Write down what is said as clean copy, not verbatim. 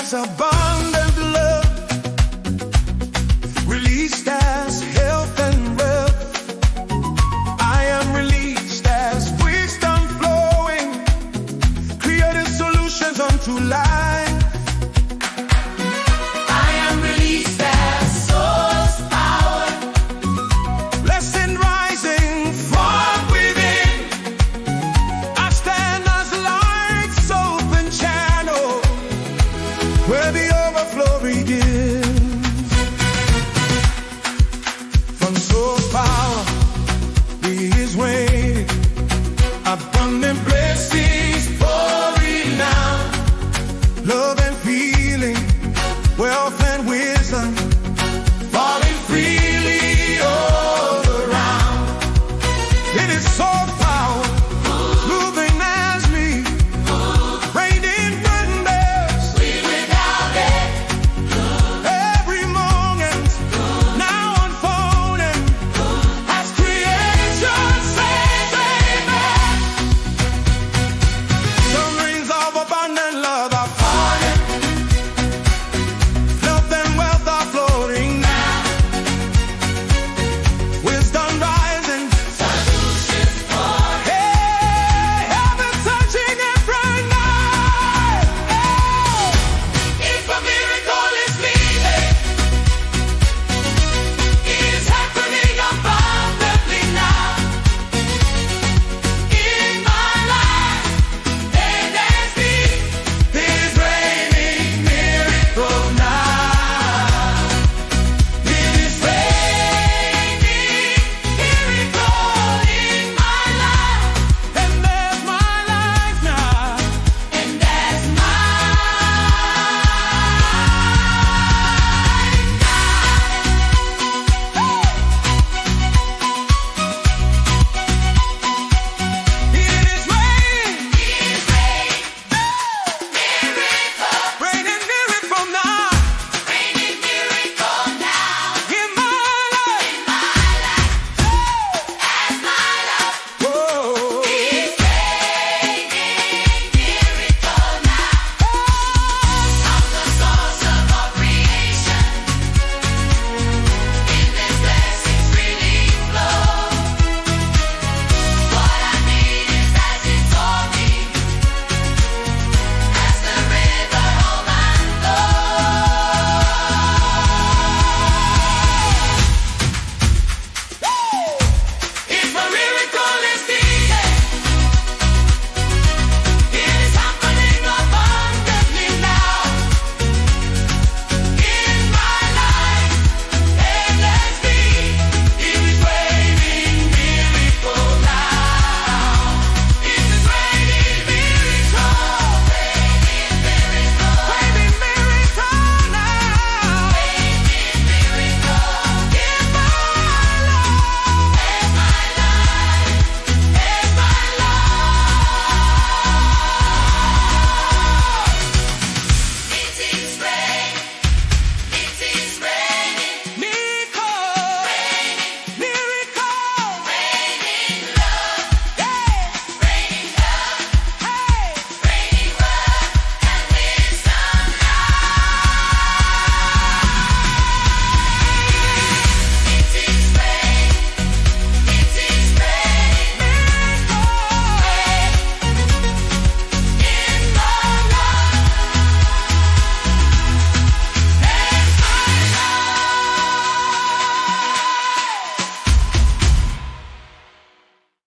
as abundant love, released as health and wealth. I am released as wisdom flowing, creative solutions unto life. I am released as source power, Blessing rising from within. I stand as light's open channel where the overflow begins. From source power, He is waiting. Abundant blessings pouring out. Love and